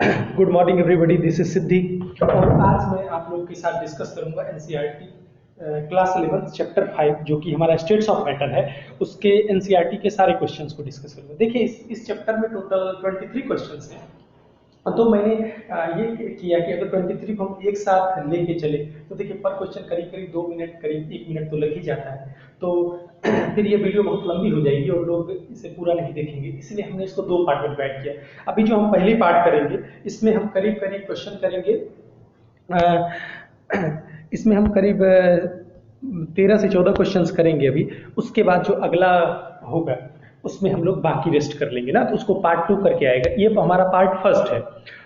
Good morning everybody, this is Siddhi. और आज मैं आप लोगों के साथ डिस्कस करूंगा एनसीईआरटी क्लास 11 चैप्टर 5 जो कि हमारा स्टेट्स ऑफ मैटर है, उसके एनसीईआरटी के सारे क्वेश्चंस को डिस्कस करूंगा। देखिए इस चैप्टर में टोटल 23 क्वेश्चंस हैं। तो मैंने ये किया कि अगर 23 को हम एक साथ लेके चले तो देखिए पर क्वेश्चन करीब करीब 2 मिनट, करीब 1 मिनट तो लग ही जाता है। तो फिर ये वीडियो बहुत लंबी हो जाएगी और लोग इसे पूरा नहीं देखेंगे, इसलिए हमने इसको 2 पार्ट में डिवाइड किया। अभी जो हम पहली पार्ट करेंगे इसमें हम करीब करीब क्वेश्चन करेंगे। इसमें हम करीब 13 से 14 क्वेश्चंस करेंगे अभी। उसके बाद जो अगला होगा उसमें हम लोग बाकी रेस्ट कर लेंगे ना, तो उसको पार्ट 2 करके आएगा। ये हमारा पार्ट फर्स्ट है,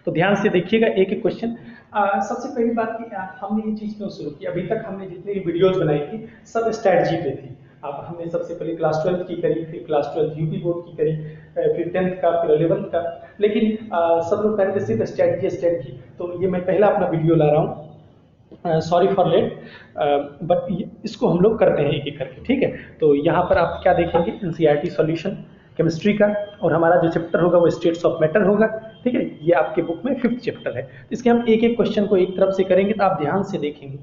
तो ध्यान से देखिएगा एक एक क्वेश्चन। सबसे पहली बात कि हमने ये चीज़ क्यों शुरू की। अभी तक हमने जितनी भी वीडियोज बनाई थी सब स्ट्रैटेजी पे थी। अब हमने सबसे पहले क्लास 12 की करी, फिर क्लास 12 यूपी बोर्ड की करी, फिर 10th का, फिर 11th का। लेकिन सब लोग कहते सिर्फ स्ट्रैटेजी स्ट्रैटेजी, तो ये मैं पहला अपना वीडियो ला रहा हूँ। सॉरी फॉर लेट, बट इसको हम लोग करते हैं एक एक करके, ठीक है। तो यहाँ पर आप क्या देखेंगे, एनसीईआरटी सॉल्यूशन केमिस्ट्री का, और हमारा जो चैप्टर होगा वो स्टेट्स ऑफ मैटर होगा, ठीक है। ये आपके बुक में 5th चैप्टर है। इसके हम एक एक क्वेश्चन को एक तरफ से करेंगे, तो आप ध्यान से देखेंगे।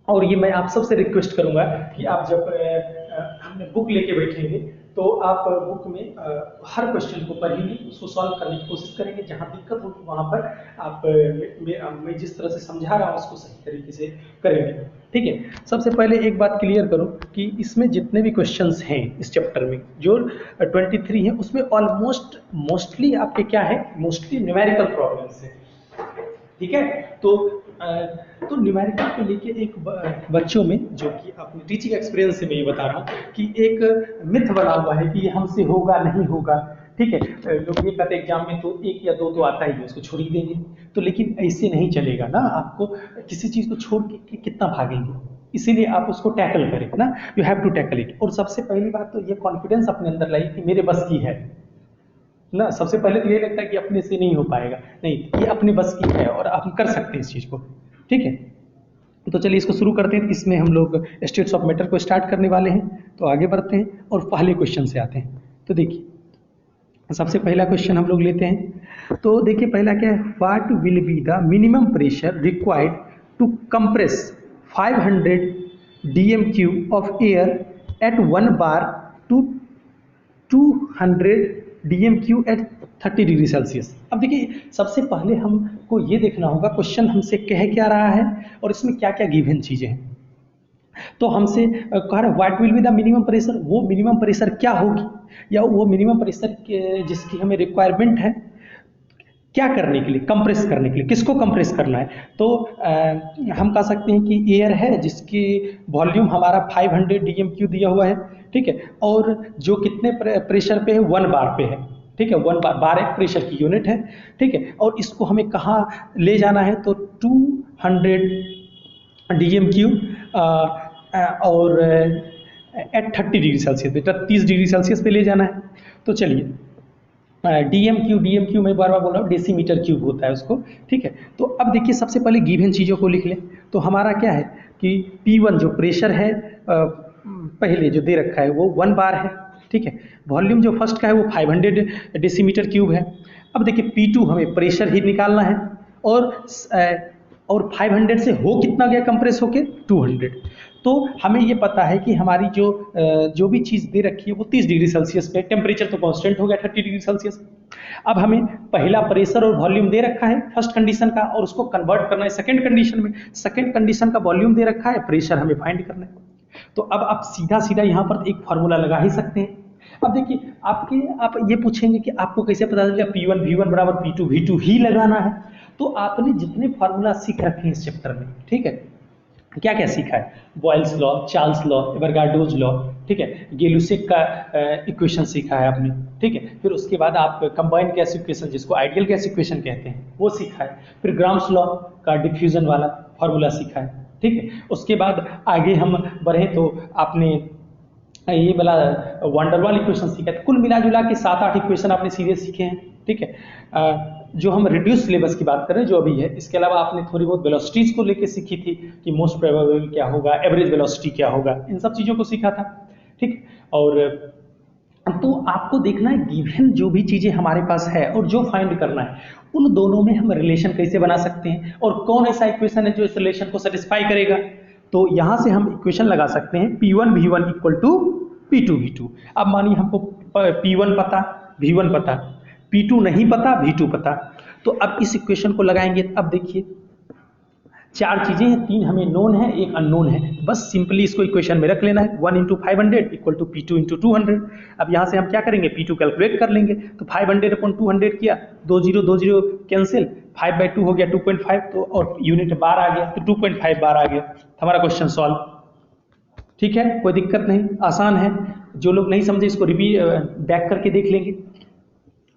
और ये मैं आप सबसे रिक्वेस्ट करूंगा कि आप जब बुक लेके बैठेंगे तो आप बुक में हर क्वेश्चन को पढ़ेंगे, उसको सॉल्व करने की कोशिश करेंगे। जहाँ दिक्कत होगी वहाँ पर आप मैं जिस तरह से समझा रहा हूँ उसको सही तरीके से करेंगे, ठीक है। सबसे पहले एक बात क्लियर करूँ कि इसमें जितने भी क्वेश्चंस हैं इस चैप्टर में जो 23 हैं, उसमें ऑलमोस्ट मोस्टली आपके क्या है, मोस्टली न्यूमेरिकल प्रॉब्लम्स है, ठीक है। तो न्यूमेरिकल को लेके एक बच्चों में, जो कि अपने टीचिंग एक्सपीरियंस से मैं ये बता रहा हूँ कि एक मिथ बना हुआ है कि ये हमसे होगा नहीं होगा, ठीक है। लोग ये कहते हैं एग्जाम में तो 1 या 2 तो आता ही है, उसको छोड़ ही देंगे। तो लेकिन ऐसे नहीं चलेगा ना, आपको किसी चीज़ को छोड़ के कितना भागेंगे, इसीलिए आप उसको टैकल करें ना, you have to tackle it. और सबसे पहली बात तो ये कॉन्फिडेंस अपने अंदर लाइए कि मेरे बस की है ना। सबसे पहले तो ये लगता है कि अपने से नहीं हो पाएगा, नहीं, ये अपने बस की है और हम कर सकते हैं इस चीज़ को, ठीक है। तो चलिए इसको शुरू करते हैं। इसमें हम लोग स्टेट्स ऑफ मैटर को स्टार्ट करने वाले हैं, तो आगे बढ़ते हैं और पहले क्वेश्चन से आते हैं। तो देखिए सबसे पहला क्वेश्चन हम लोग लेते हैं। तो देखिए पहला क्या है, what will be the minimum pressure required to compress 500 DMQ of air at 1 bar to 200 DMQ at 30 degree Celsius. अब देखिए सबसे पहले हमको ये देखना होगा क्वेश्चन हमसे कह क्या रहा है और इसमें क्या क्या गिवन चीज़ें हैं। तो हमसे कह रहा है what will be the minimum pressure, वो मिनिमम प्रेशर क्या होगी, या वो मिनिमम प्रेशर जिसकी हमें रिक्वायरमेंट है क्या करने के लिए, कंप्रेस करने के लिए, किसको कंप्रेस करना है। तो हम कह सकते हैं कि एयर है जिसकी वॉल्यूम हमारा 500 डीएमक्यू दिया हुआ है, ठीक है। और जो कितने प्रेशर पे है, 1 बार पे है, ठीक है। 1 बार, बार एक प्रेशर की यूनिट है, ठीक है। और इसको हमें कहाँ ले जाना है, तो 200 डीएमक्यू और एट 30 डिग्री सेल्सियस पे, 30 डिग्री सेल्सियस पे ले जाना है। तो चलिए डीएमक्यू मैं बार बार बोल रहा हूँ, डेसीमीटर क्यूब होता है उसको, ठीक है। तो अब देखिए सबसे पहले गिवन चीज़ों को लिख लें। तो हमारा क्या है कि P1 जो प्रेशर है पहले जो दे रखा है वो 1 बार है, ठीक है। वॉल्यूम जो फर्स्ट का है वो 500 डेसीमीटर क्यूब है। अब देखिए P2 हमें प्रेशर ही निकालना है, और और 500 से हो कितना गया कंप्रेस होके 200। तो हमें ये पता है कि हमारी जो भी चीज़ दे रखी है वो 30 डिग्री सेल्सियस पे, टेम्परेचर तो कांस्टेंट हो गया 30 डिग्री सेल्सियस। अब हमें पहला प्रेशर और वॉल्यूम दे रखा है फर्स्ट कंडीशन का, और उसको कन्वर्ट करना है सेकंड कंडीशन में। सेकंड कंडीशन का वॉल्यूम दे रखा है, प्रेशर हमें फाइंड करना है। तो अब आप सीधा सीधा यहाँ पर एक फार्मूला लगा ही सकते हैं। अब देखिए आप ये पूछेंगे कि आपको कैसे पता चलेगा P1 V1 बराबर P2 V2 ही लगाना है। तो आपने जितने फार्मूला सीख रखे हैं इस चैप्टर में, ठीक है, क्या क्या सीखा है, बॉयल्स लॉ, चार्ल्स लॉ, एवरगार्डोज लॉ, ठीक है, गेलुसेक का इक्वेशन सीखा है आपने, ठीक है। फिर उसके बाद आप कंबाइंड गैस इक्वेशन, जिसको आइडियल गैस इक्वेशन कहते हैं, वो सीखा है। फिर ग्राम्स लॉ का डिफ्यूजन वाला फार्मूला सीखा है, ठीक है। उसके बाद आगे हम बढ़े तो आपने ये वाला वंडरवाल इक्वेशन सीखा है। कुल मिला जुला के 7-8 इक्वेशन आपने सीधे सीखे हैं, ठीक है। जो हम रिड्यूस सिलेबस की बात कर रहे हैं जो अभी है, इसके अलावा आपने थोड़ी बहुत वेलोसिटीज को लेके सीखी थी कि मोस्ट प्रोबेबल क्या होगा, एवरेज वेलोसिटी क्या होगा, इन सब चीज़ों को सीखा था, ठीक। और तो आपको देखना है गिवन जो भी चीजें हमारे पास है और जो फाइंड करना है, उन दोनों में हम रिलेशन कैसे बना सकते हैं और कौन ऐसा इक्वेशन है जो इस रिलेशन को सेटिस्फाई करेगा। तो यहां से हम इक्वेशन लगा सकते हैं P1 V1 equal to P2 V2। अब मानिए हमको P1 पता, V1 पता, P2 नहीं पता, V2 पता। तो अब इस इक्वेशन को लगाएंगे। अब देखिए चार चीजें हैं, तीन हमें नोन है, एक अननोन है, बस सिंपली इसको इक्वेशन में रख लेना है। 1 into 500 equal to P2 into 200। अब यहाँ से हम क्या करेंगे, P2 कैलकुलेट कर लेंगे। तो 500 अपॉन 200 किया, 2 0 कैंसिल, 5/2 हो गया 2.5, तो और यूनिट बार आ गया, तो 2.5 बार आ गया। हमारा क्वेश्चन सॉल्व। ठीक है, कोई दिक्कत नहीं, आसान है। जो लोग नहीं समझे इसको बैक करके देख लेंगे।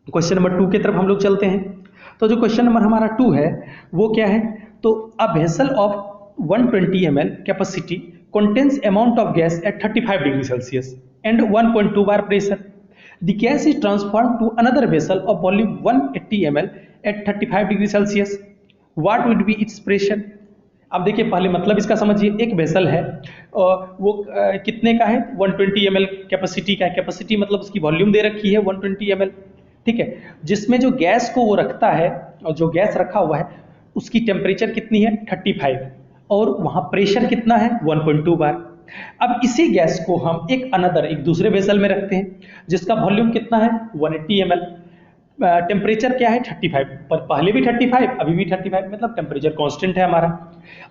क्वेश्चन नंबर 2 की तरफ हम लोग चलते हैं। तो जो क्वेश्चन नंबर हमारा 2 है वो क्या है, तो a vessel of 120 ml capacity contains amount of gas at 35 degree Celsius and 1.2 bar pressure. The gas is transferred to another vessel of volume 180 ml at 35 degree Celsius. What would be its pressure? अब देखिए पहले मतलब इसका समझिए। एक vessel है और वो कितने का है, 120 ml कैपेसिटी का है। कैपेसिटी मतलब उसकी वॉल्यूम दे रखी है 120 ml, ठीक है, जिसमें जो गैस को वो रखता है और जो गैस रखा हुआ है उसकी टेम्परेचर कितनी है 35 और वहां प्रेशर कितना है 1.2 बार। अब इसी गैस को हम एक दूसरे वेसल में रखते हैं जिसका वॉल्यूम कितना है 180 ml, टेम्परेचर क्या है 35, पर पहले भी 35 अभी भी 35, मतलब टेम्परेचर कांस्टेंट है हमारा।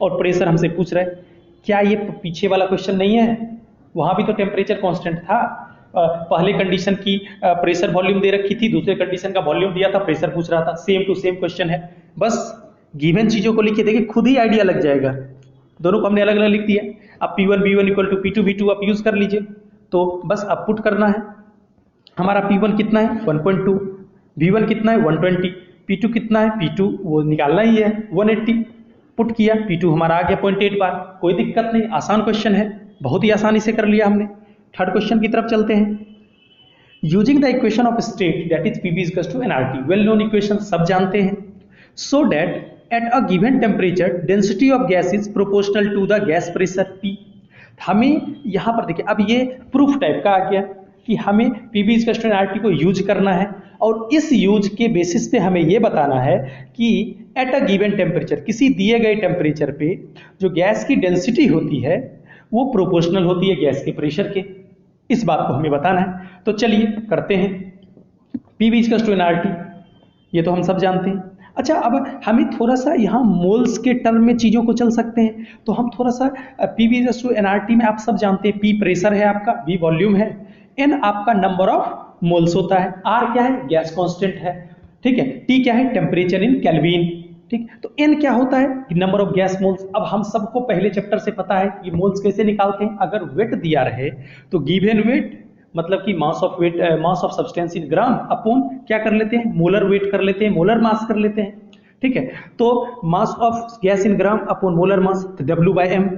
और प्रेशर हमसे पूछ रहे, क्या ये पीछे वाला क्वेश्चन नहीं है, वहां भी तो टेम्परेचर कांस्टेंट था। पहले कंडीशन की प्रेशर वॉल्यूम दे रखी थी, दूसरे कंडीशन का वॉल्यूम दिया था, प्रेशर पूछ रहा था। सेम टू सेम क्वेश्चन है, बस गिवन चीजों को लिखिए, देखिए खुद ही आइडिया लग जाएगा। दोनों को हमने अलग अलग लिख दिया। अब P1 V1 equal to P2 V2 आप यूज कर लीजिए। तो बस अब पुट करना है। हमारा P1 कितना है 1.2, V1 कितना है 120, P2 कितना है, P2 वो निकालना ही है 180। पुट किया, P2 हमारा आ गया 0.8 बार। कोई दिक्कत नहीं, आसान क्वेश्चन है, बहुत ही आसानी से कर लिया हमने। थर्ड क्वेश्चन की तरफ चलते हैं। Using the equation of state that is Pv equals to nRT, well known equation, सब जानते हैं। So that at a given temperature density of gas is proportional to the gas pressure P। हमें यहाँ पर देखिए, अब ये प्रूफ टाइप का आ गया कि हमें Pv = nRT को यूज करना है और इस यूज के बेसिस पे हमें ये बताना है कि एट अ गिवन टेम्परेचर, किसी दिए गए टेम्परेचर पे जो गैस की डेंसिटी होती है वो प्रोपोर्शनल होती है गैस के प्रेशर के। इस बात को हमें बताना है। तो चलिए करते हैं। Pv = nRT, ये तो हम सब जानते हैं। अच्छा, अब हमें थोड़ा सा यहाँ मोल्स के टर्म में चीज़ों को चल सकते हैं। तो हम थोड़ा सा Pv = nRT में आप सब जानते हैं, P प्रेशर है आपका, V वॉल्यूम है, N आपका नंबर ऑफ मोल्स होता है, R क्या है गैस कांस्टेंट है, ठीक है, T क्या है टेम्परेचर इन केल्विन, ठीक। तो N क्या होता है नंबर ऑफ गैस मोल्स। अब हम सबको पहले चैप्टर से पता है कि मोल्स कैसे निकालते हैं। अगर वेट दिया रहे तो गिवन वेट मतलब कि mass of weight, mass of substance in gram upon क्या कर लेते हैं, मोलर वेट कर लेते हैं, मोलर मास कर लेते हैं, ठीक है। तो mass of gas in gram upon molar mass, तो W/m।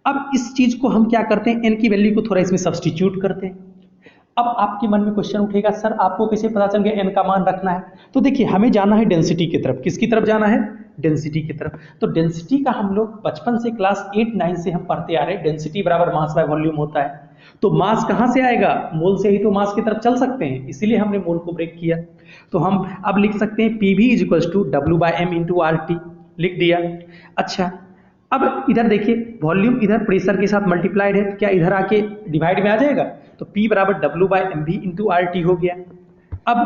अब इस चीज को हम क्या करते हैं, n की वैल्यू को थोड़ा इसमें सब्सटीट्यूट करते हैं। अब आपके मन में क्वेश्चन उठेगा, सर आपको कैसे पता चल गया n का मान रखना है। तो देखिए हमें जाना है डेंसिटी की तरफ। किसकी तरफ जाना है, डेंसिटी की तरफ। तो डेंसिटी का हम लोग बचपन से क्लास 8-9 से हम पढ़ते आ रहे हैं, डेंसिटी बराबर मास बाय वॉल्यूम होता है। तो मास कहां से आएगा, मोल से ही तो मास की तरफ चल सकते हैं, इसीलिए हमने मोल को ब्रेक किया। तो हम अब लिख सकते हैं Pv = W/m × RT, लिख दिया। अच्छा, अब इधर देखिए वॉल्यूम इधर प्रेशर के साथ मल्टीप्लाइड है, क्या इधर आके डिवाइड में आ जाएगा, तो P = W/mv × RT हो गया। अब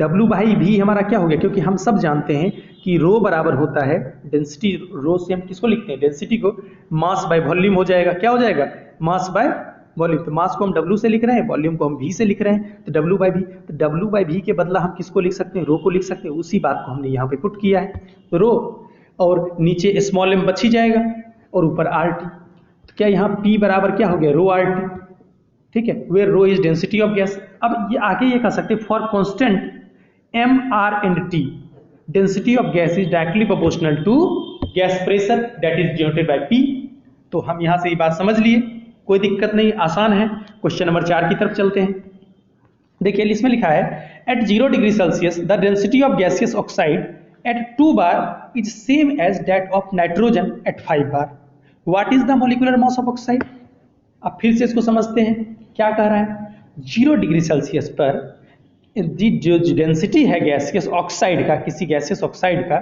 W/v हमारा क्या हो गया, क्योंकि हम सब जानते हैं कि रो बराबर होता है डेंसिटी, रो से हम किसको लिखते हैं, डेंसिटी को, मास बाय वॉल्यूम हो जाएगा। क्या हो जाएगा, मास बाय वॉल्यूम। तो मास को हम W से लिख रहे हैं, वॉल्यूम को हम V से लिख रहे हैं, तो W/v। तो W/v के बदला हम किसको लिख सकते हैं, रो को लिख सकते हैं। उसी बात को हमने यहाँ पे पुट किया है, रो, और नीचे स्मॉल m बच ही जाएगा और ऊपर RT। तो क्या यहाँ P बराबर क्या हो गया, रो RT, ठीक है, where rho is density of gas. अब ये आगे ये कह सकते हैं for constant M, R and T density of gas is directly proportional to gas pressure that is denoted by P। तो हम यहां से ये बात समझ लिए, कोई दिक्कत नहीं, आसान है। क्वेश्चन नंबर 4 की तरफ चलते हैं। देखिए इसमें लिखा है at 0 degree celsius the density of gaseous oxide at 2 bar is same as that of nitrogen at 5 bar. What is the molecular mass of oxide. अब फिर से इसको समझते हैं, क्या कह रहा है, 0 डिग्री सेल्सियस पर जो डेंसिटी है गैसियस ऑक्साइड का, किसी गैसियस ऑक्साइड का,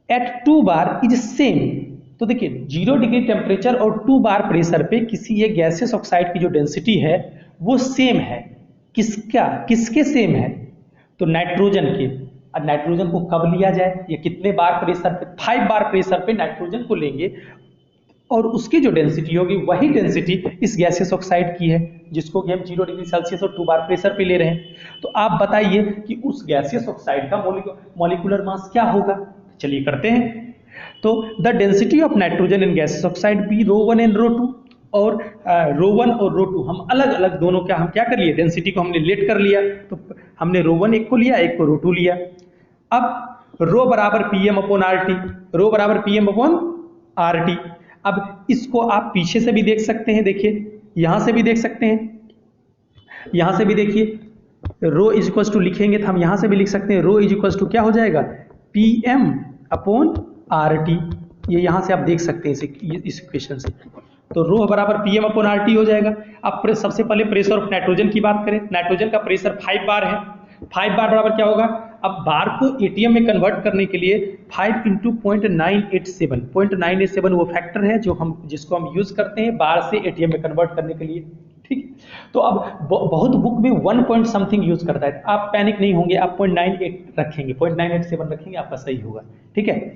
एट 2 बार इज सेम। तो देखिए 0 डिग्री टेम्परेचर और 2 बार प्रेशर पे किसी एक गैसियस ऑक्साइड की जो डेंसिटी है वो सेम है। किसके सेम है, तो नाइट्रोजन के। अब नाइट्रोजन को कब लिया जाए, ये कितने बार प्रेशर पे, 5 बार प्रेशर पे नाइट्रोजन को लेंगे और उसकी जो डेंसिटी होगी वही डेंसिटी इस गैसियस ऑक्साइड की है, जिसको कि हम 0 डिग्री सेल्सियस और 2 बार प्रेशर पे ले रहे हैं। तो आप बताइए कि उस गैसियस ऑक्साइड का मॉलिक्यूलर मास क्या होगा। चलिए करते हैं। तो the density of nitrogen in gaseous oxide be ρ1 and ρ2, और ρ1 और ρ2 हम अलग अलग दोनों का हम क्या कर लिए, डेंसिटी को हमने लेट कर लिया। तो हमने ρ1 एक को लिया, एक को ρ2 लिया। अब रो बराबर Pm/RT, रो बराबर Pm/RT। अब इसको आप पीछे से भी देख सकते हैं, देखिए यहां से भी देख सकते हैं, यहां से भी देखिए रो इज इक्वल टू लिखेंगे तो हम यहां से भी लिख सकते हैं, रो इज इक्वल टू क्या हो जाएगा, Pm/RT। ये यहां से आप देख सकते हैं इस इक्वेशन से। तो रो बराबर Pm/RT हो जाएगा। अब सबसे पहले प्रेशर ऑफ नाइट्रोजन की बात करें, नाइट्रोजन का प्रेशर 5 बार है। 5 बार बराबर क्या होगा, अब बार को एटीएम में कन्वर्ट करने के लिए 5 इंटू 0.987 वो फैक्टर है जिसको हम यूज करते हैं बार से एटीएम में कन्वर्ट करने के लिए। ठीक, तो अब बहुत बुक में 1 पॉइंट समथिंग यूज करता है, आप पैनिक नहीं होंगे, आप 0.98 रखेंगे, 0.987 रखेंगे, आपका सही होगा। ठीक है।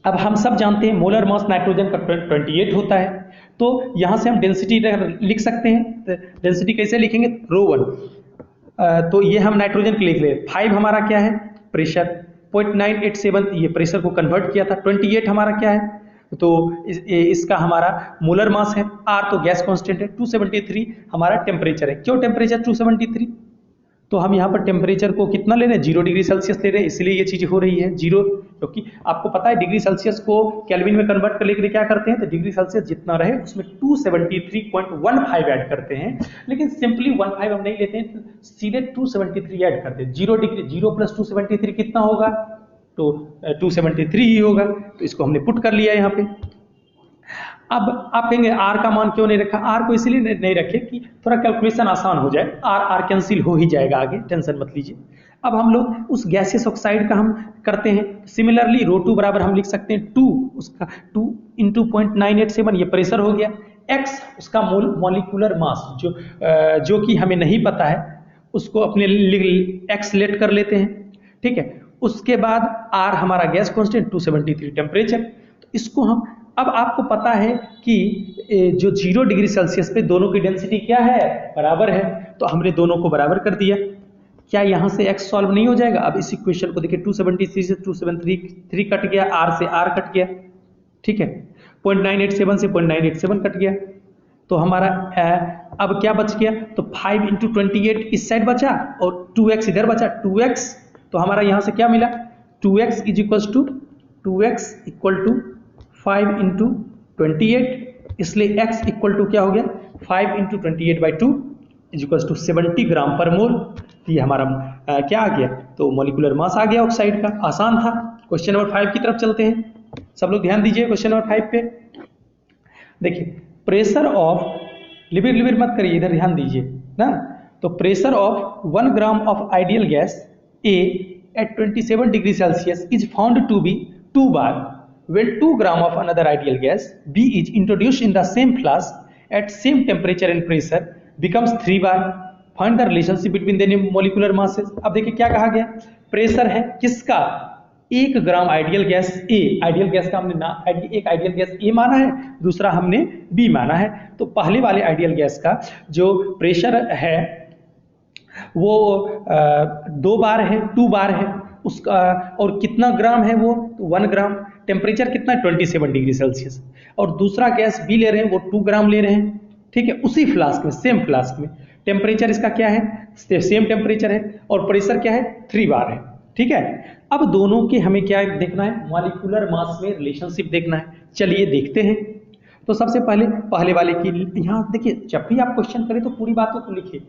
अब हम सब जानते हैं मोलर मास नाइट्रोजन का 28 होता है। तो यहां से हम डेंसिटी लिख सकते हैं। डेंसिटी कैसे लिखेंगे, ρ1। तो ये हम नाइट्रोजन के लिख ले। 5 हमारा क्या है, प्रेशर, 0.987 ये प्रेशर को कन्वर्ट किया था। 28 हमारा क्या है, तो इसका हमारा मोलर मास है। R तो गैस कांस्टेंट है। 273 हमारा टेम्परेचर है। क्यों टेम्परेचर 273, तो हम यहाँ पर टेम्परेचर को कितना ले रहे हैं, 0 डिग्री सेल्सियस ले रहे हैं, इसलिए ये चीज हो रही है 0। क्योंकि आपको पता है डिग्री सेल्सियस को केल्विन में कन्वर्ट करने के लिए क्या करते हैं, तो डिग्री सेल्सियस जितना रहे उसमें 273.15 ऐड करते हैं। लेकिन सिंपली 15 हम नहीं लेते हैं, सीधे 273 ऐड करते हैं। 0 डिग्री 0 प्लस 273 कितना होगा, तो 273 ही होगा। तो इसको हमने पुट कर लिया यहाँ पे। अब आप कहेंगे आर का मान क्यों नहीं रखा, आर को इसीलिए नहीं रखे कि थोड़ा कैलकुलेशन आसान हो जाए। आर कैंसिल हो ही जाएगा आगे, टेंशन मत लीजिए। अब हम लोग उस गैसियस ऑक्साइड का हम करते हैं। सिमिलरली ρ2 बराबर हम लिख सकते हैं 2, उसका 2 इंटू 0.987 ये प्रेशर हो गया। x उसका मॉलिक्यूलर मास जो कि हमें नहीं पता है, उसको अपने x लेट कर लेते हैं। ठीक है। उसके बाद r हमारा गैस कांस्टेंट, 273 टेम्परेचर। तो इसको हम, अब आपको पता है कि जो 0 डिग्री सेल्सियस पे दोनों की डेंसिटी क्या है, बराबर है। तो हमने दोनों को बराबर कर दिया। क्या यहाँ से x सॉल्व नहीं हो जाएगा। अब इस इक्वेशन को देखिए, 273 से 273 कट गया, r से r कट गया। ठीक है, 0.987 से 0.987 कट गया। तो हमारा अब क्या बच गया, तो 5 इंटू 28 इस साइड बचा और 2x इधर बचा। 2x तो हमारा यहाँ से क्या मिला, 2x is equal to 2x equal to 5 into 28, इसलिए x इक्वल टू क्या हो गया, 5 into 28/2 is equal to 70 gram per mole. ये हमारा क्या आ गया, तो मॉलिक्यूलर मास आ गया ऑक्साइड का। आसान था। क्वेश्चन नंबर 5 की तरफ चलते हैं। सब लोग ध्यान दीजिए क्वेश्चन नंबर 5 पे। देखिए प्रेशर ऑफ, लिबिर मत करिए, इधर ध्यान दीजिए ना। तो pressure of 1 gram of ideal gas A at 27 degree celsius is found to be 2 bar when 2 gram of another ideal gas B is introduced in the same flask at same temperature and pressure becomes 3 bar. Find the relationship between the molecular masses. अब देखिए क्या कहा गया, pressure है किसका, 1 gram ideal gas A, ideal gas का हमने एक आइडियल गैस A माना है, दूसरा हमने B माना है। तो पहले वाले आइडियल गैस का जो प्रेशर है वो 2 बार है, 2 बार है उसका, और कितना ग्राम है वो, तो 1 ग्राम। टेम्परेचर कितना है, 27 डिग्री सेल्सियस। और दूसरा गैस B ले रहे हैं, वो 2 ग्राम ले रहे हैं। ठीक है, उसी फ्लास्क में, सेम फ्लास्क में। टेम्परेचर इसका क्या है, सेम टेम्परेचर है, और प्रेशर क्या है, 3 बार है। ठीक है। अब दोनों के हमें क्या देखना है, मॉलिक्यूलर मास में रिलेशनशिप देखना है। चलिए देखते हैं। तो सबसे पहले वाले की यहाँ देखिए, जब भी आप क्वेश्चन करें तो पूरी बातों को लिखिए।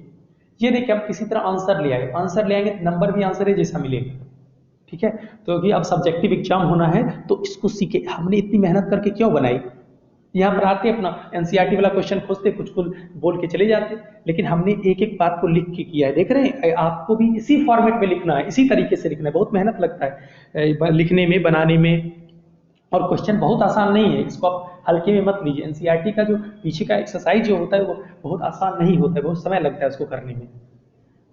ये देखिए, आप किसी तरह आंसर ले आए, आंसर ले आएंगे नंबर भी आंसर है जैसा मिलेगा। ठीक है, तो कि अब सब्जेक्टिव एग्जाम होना है तो इसको सीखे। हमने इतनी मेहनत करके क्यों बनाई, यहाँ पर आते अपना एनसीईआरटी वाला क्वेश्चन खोजते, कुछ कुछ बोल के चले जाते, लेकिन हमने एक एक बात को लिख के किया है। देख रहे हैं, आपको भी इसी फॉर्मेट में लिखना है, इसी तरीके से लिखना है। बहुत मेहनत लगता है लिखने में, बनाने में, और क्वेश्चन बहुत आसान नहीं है, इसको आप हल्के में मत लीजिए। एनसीईआरटी का जो पीछे का एक्सरसाइज जो होता है वो बहुत आसान नहीं होता है, बहुत समय लगता है उसको करने में।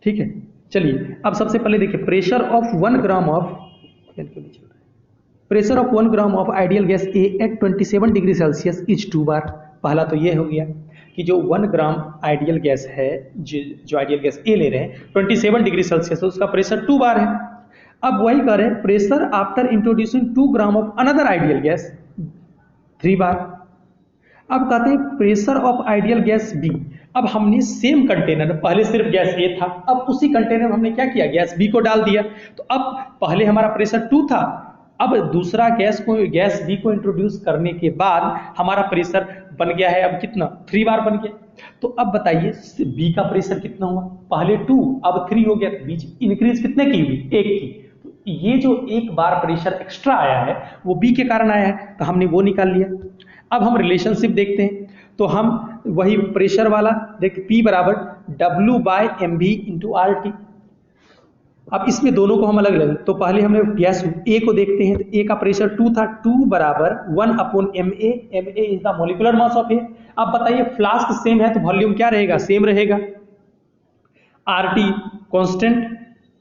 ठीक है, चलिए अब सबसे पहले देखिए, pressure of 1 gram of pressure of 1 gram of ideal gas A at 27 degree celsius is 2 bar. पहला तो ये हो गया कि जो 1 ग्राम आइडियल गैस है, जो आइडियल गैस ए ले रहे हैं 27 डिग्री सेल्सियस, तो उसका प्रेशर 2 बार है। अब वही कर रहे हैं, pressure after introducing 2 gram of another ideal gas 3 bar. अब कहते हैं pressure of ideal gas B. अब हमने सेम कंटेनर, पहले सिर्फ गैस ए था, अब उसी कंटेनर में हमने क्या किया, गैस बी को डाल दिया। तो अब पहले हमारा प्रेशर 2 था, अब दूसरा गैस बी को इंट्रोड्यूस करने के बाद हमारा प्रेशर बन गया है अब कितना, 3 बार बन गया। तो अब बताइए बी का प्रेशर कितना हुआ, पहले 2 अब 3 हो गया, बीच इंक्रीज कितने की हुई, 1 की। तो ये जो 1 बार प्रेशर एक्स्ट्रा आया है वो बी के कारण आया है, तो हमने वो निकाल लिया। अब हम रिलेशनशिप देखते हैं, तो हम वही प्रेशर वाला देख, P बराबर W/mv इंटू RT। अब इसमें दोनों को हम अलग अलग, तो पहले हमने गैस ए को देखते हैं, तो ए का प्रेशर 2 था, 2 बराबर 1/ma, ma is the molecular mass of A. अब बताइए फ्लास्क सेम है तो वॉल्यूम क्या रहेगा, सेम रहेगा। RT कांस्टेंट,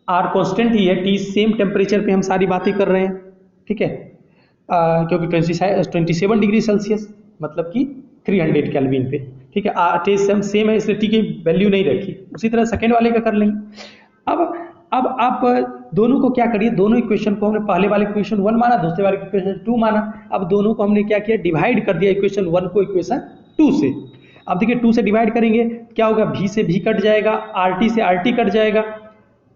R कांस्टेंट ही है, T सेम टेम्परेचर पे हम सारी बातें कर रहे हैं, ठीक है, क्योंकि 27 डिग्री सेल्सियस मतलब कि 300 केल्विन पे, ठीक है। टी सेम है इसलिए टी की वैल्यू नहीं रखी। उसी तरह सेकेंड वाले का कर लेंगे। अब आप दोनों को क्या करिए, दोनों इक्वेशन को हमने पहले वाले इक्वेशन 1 माना, दूसरे वाले इक्वेशन 2 माना। अब दोनों को हमने क्या किया, डिवाइड कर दिया, इक्वेशन 1 को इक्वेशन 2 से। अब देखिए 2 से डिवाइड करेंगे क्या होगा, V से V कट जाएगा, RT से RT कट जाएगा,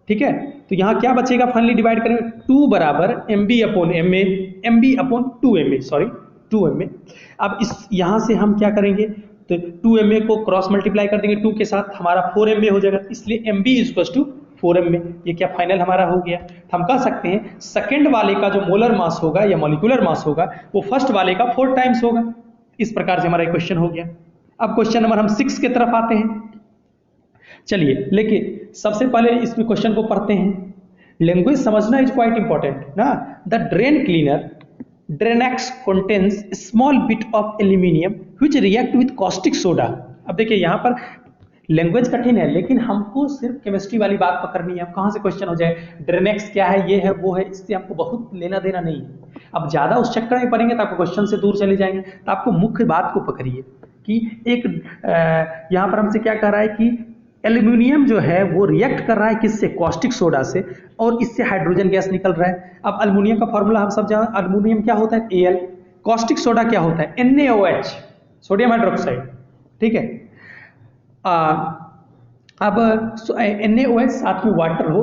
ठीक है। तो यहाँ क्या बचेगा, फाइनली डिवाइड करेंगे, 2 बराबर mb/ma, mb/2ma, सॉरी 2ma। अब इस यहाँ से हम क्या करेंगे, तो 2ma को क्रॉस मल्टीप्लाई कर देंगे 2 के साथ, हमारा 4ma हो जाएगा, इसलिए mb = 4ma। ये क्या फाइनल हमारा हो गया। हम कह सकते हैं सेकेंड वाले का जो मोलर मास होगा या मॉलिक्यूलर मास होगा वो फर्स्ट वाले का 4 टाइम्स होगा। इस प्रकार से हमारा क्वेश्चन हो गया। अब क्वेश्चन नंबर हम 6 की तरफ आते हैं। चलिए लेकिन सबसे पहले इसमें क्वेश्चन को पढ़ते हैं। लैंग्वेज समझना इज क्वाइट इंपॉर्टेंट ना। The drain cleaner Drainex contains small bit of aluminium which react with caustic soda. अब देखिए यहाँ पर लैंग्वेज कठिन है, लेकिन हमको सिर्फ केमिस्ट्री वाली बात पकड़नी है। अब कहाँ से क्वेश्चन हो जाए, ड्रेनेक्स क्या है, ये है वो है, इससे हमको बहुत लेना देना नहीं है। अब ज़्यादा उस चक्कर में पढ़ेंगे तो आपको क्वेश्चन से दूर चले जाएंगे। तो आपको मुख्य बात को पकड़िए कि एक यहाँ पर हमसे क्या कह रहा है कि एल्यूमिनियम जो है वो रिएक्ट कर रहा है किससे, कॉस्टिक सोडा से, और इससे हाइड्रोजन गैस निकल रहा है। अब एल्यूमिनियम का फॉर्मूला हम सब जान, एल्यूमिनियम क्या होता है Al, कॉस्टिक सोडा क्या होता है NaOH, सोडियम हाइड्रोक्साइड, ठीक है। अब NaOH साथ में वाटर हो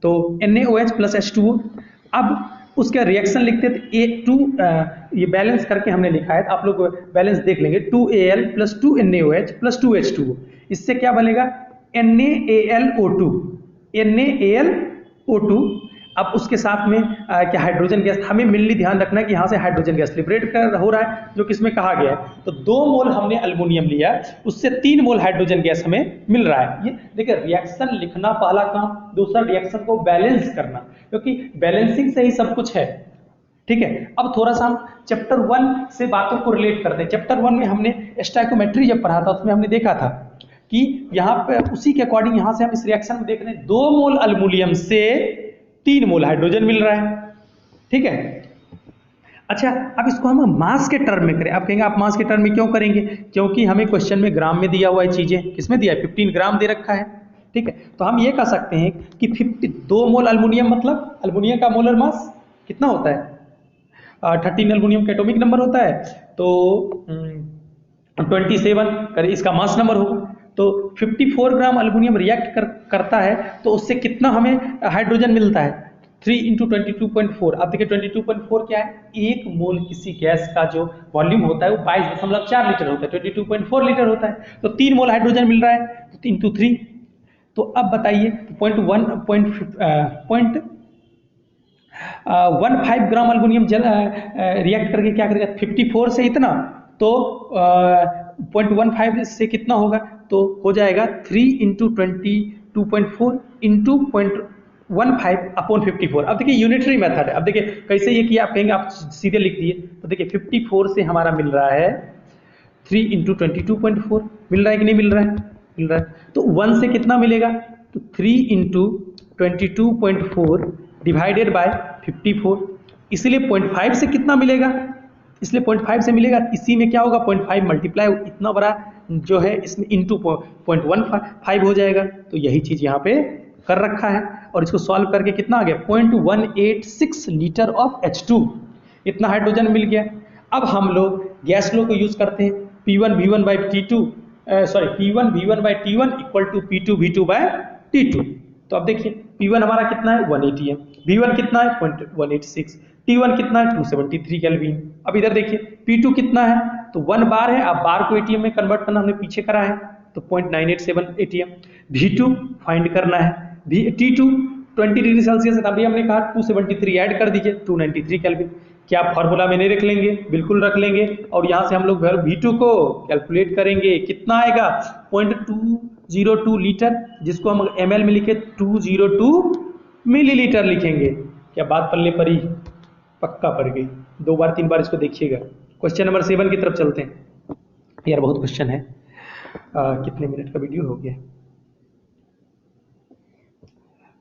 तो NaOH प्लस H2O। अब उसका रिएक्शन लिखते थे A2, ये बैलेंस करके हमने लिखा है, तो आप लोग बैलेंस देख लेंगे, 2Al plus 2NaOH plus 2H2O। इससे क्या बनेगा NaAlO2, NaAlO2। अब उसके साथ में क्या हाइड्रोजन गैस, हमें मेनली ध्यान रखना है कि यहाँ से हाइड्रोजन गैस लिबरेट हो रहा है, जो किसमें कहा गया है। तो 2 मोल हमने एल्युमिनियम लिया, उससे 3 मोल हाइड्रोजन गैस हमें मिल रहा है। ये देखिए रिएक्शन लिखना पहला काम, दूसरा रिएक्शन को बैलेंस करना, क्योंकि बैलेंसिंग से ही सब कुछ है, ठीक है। अब थोड़ा सा हम चैप्टर 1 से बातों को रिलेट करते हैं। चैप्टर 1 में हमने स्टोइकोमेट्री जब पढ़ा था उसमें हमने देखा था कि यहाँ पे उसी के अकॉर्डिंग यहाँ से हम इस रिएक्शन में देख रहे हैं 2 मोल एल्युमिनियम से 3 मोल हाइड्रोजन मिल रहा है, ठीक है। अच्छा अब इसको हम मास के टर्म में करें। आप कहेंगे आप मास के टर्म में क्यों करेंगे, क्योंकि हमें क्वेश्चन में ग्राम में दिया हुआ है, चीजें किसमें दिया है, 15 ग्राम दे रखा है, ठीक है। तो हम ये कह सकते हैं कि 2 मोल एल्युमिनियम, मतलब एल्युमिनियम का मोलर मास कितना होता है, 13 एल्युमिनियम का एटॉमिक नंबर होता है, तो 27 करें इसका मास नंबर होगा। तो 54 ग्राम एल्युमिनियम रिएक्ट करता है तो उससे कितना हमें हाइड्रोजन मिलता है, 3 × 22.4। अब देखिए 22.4 क्या है, 1 मोल किसी गैस का जो वॉल्यूम होता है वो 22.4 लीटर होता है, 22.4 लीटर होता है। तो 3 मोल हाइड्रोजन मिल रहा है, तो 3 × 3। तो अब बताइए 0.15 ग्राम एल्युमिनियम रिएक्ट करके क्या करेगा, 54 से इतना तो 0.15 से कितना होगा, तो हो जाएगा 3 इंटू 22.4 इंटू 0.15/54। अब देखिए यूनिटरी मेथड है, अब देखिए कैसे ये किया, आप कहेंगे आप सीधे लिख दिए, तो देखिए 54 से हमारा मिल रहा है 3 इंटू 22.4, मिल रहा है कि नहीं मिल रहा है, मिल रहा है। तो 1 से कितना मिलेगा, तो 3 इंटू 22.4 डिवाइडेड बाय 54, इसलिए 0.5 से कितना मिलेगा, इसलिए 0.5 से मिलेगा, इसी में क्या होगा 0.5 मल्टीप्लाई इतना बड़ा जो है इसमें इंटू 0.15 हो जाएगा। तो यही चीज यहाँ पे कर रखा है, और इसको सॉल्व करके कितना आ गया 0.186 लीटर ऑफ H2, इतना हाइड्रोजन मिल गया। अब हम लोग गैस लो को यूज करते हैं, P1 V1 by T2 P1 V1 by T1 equal to P2 V2 by T2। तो अब देखिए P1 हमारा कितना है 180 है, V1 कितना है 0.186, T1 कितना है 273 केल्विन। अब इधर देखिए P2 कितना है, तो 1 बार है, अब बार को एटीएम में कन्वर्ट करना हमने पीछे करा है, तो 0.987 एटीएम। V2 फाइंड करना है, T2 20 डिग्री सेल्सियस, अभी हमने कहा 273 ऐड कर दीजिए 293 केल्विन। क्या आप फॉर्मूला में नहीं रख लेंगे, बिल्कुल रख लेंगे, और यहाँ से हम लोग V2 को कैलकुलेट करेंगे, कितना आएगा 0.202 लीटर, जिसको हम ml में लिखे 202 मिलीलीटर लिखेंगे। क्या बात पल्ले पड़ी, पक्का पड़ गई, 2 बार 3 बार इसको देखिएगा। क्वेश्चन नंबर 7 की तरफ चलते हैं, यार बहुत क्वेश्चन है। कितने मिनट का वीडियो हो गया,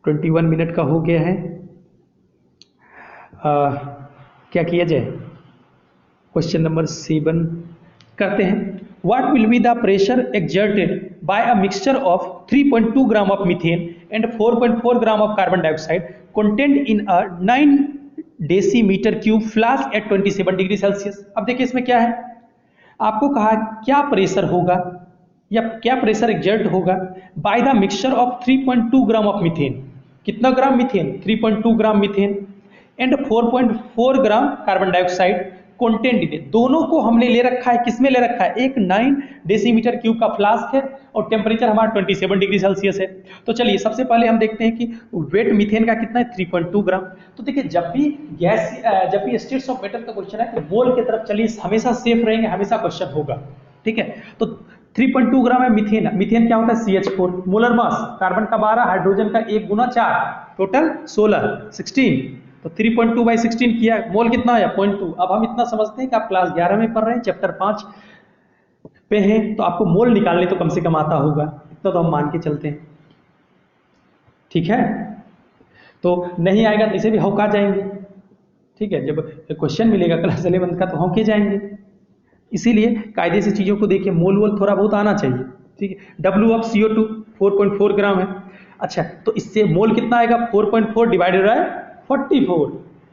21 मिनट का हो गया है। क्या किया जाए, क्वेश्चन नंबर 7 करते हैं। What will be the pressure exerted by a mixture of 3.2 gram of methane and 4.4 gram of carbon dioxide content in a 9 decimetre cube flask at 27 degree Celsius. अब देखिए इसमें क्या है, आपको कहा क्या प्रेशर होगा या क्या प्रेशर एक्सर्ट होगा by the mixture of 3.2 gram of methane, कितना gram methane 3.2 gram methane and 4.4 gram carbon dioxide content में, दोनों को हमने ले रखा है, किसमें ले रखा है, एक 9 डेसीमीटर क्यूब का फ्लास्क है और टेम्परेचर हमारा 27 डिग्री सेल्सियस है। तो चलिए सबसे पहले हम देखते हैं कि वेट मीथेन का कितना है 3.2 ग्राम। तो देखिए जब भी स्टेट्स ऑफ मैटर का क्वेश्चन है, मोल की तरफ चलिए, हमेशा सेफ रहेंगे, हमेशा क्वेश्चन होगा, ठीक है। तो 3.2 ग्राम है मीथेन, मीथेन क्या होता है CH4, मोलर मास कार्बन का 12, हाइड्रोजन का 1 गुना 4, टोटल 16 तो 3.2 by 16 किया, मोल कितना है 0.2। अब हम इतना समझते हैं कि आप क्लास 11 में पढ़ रहे हैं, चैप्टर 5 पे हैं, तो आपको मोल निकालने तो कम से कम आता होगा, इतना तो हम मान के चलते हैं, ठीक है। तो नहीं आएगा तो इसे भी हौका जाएंगे, ठीक है, जब क्वेश्चन मिलेगा क्लास 11 का तो हौके जाएंगे। इसीलिए कायदे से चीज़ों को देखिए, मोल वोल थोड़ा बहुत आना चाहिए, ठीक है। W ऑफ CO2 4.4 ग्राम है, अच्छा तो इससे मोल कितना आएगा 4.4 डिवाइडेड बाय 44,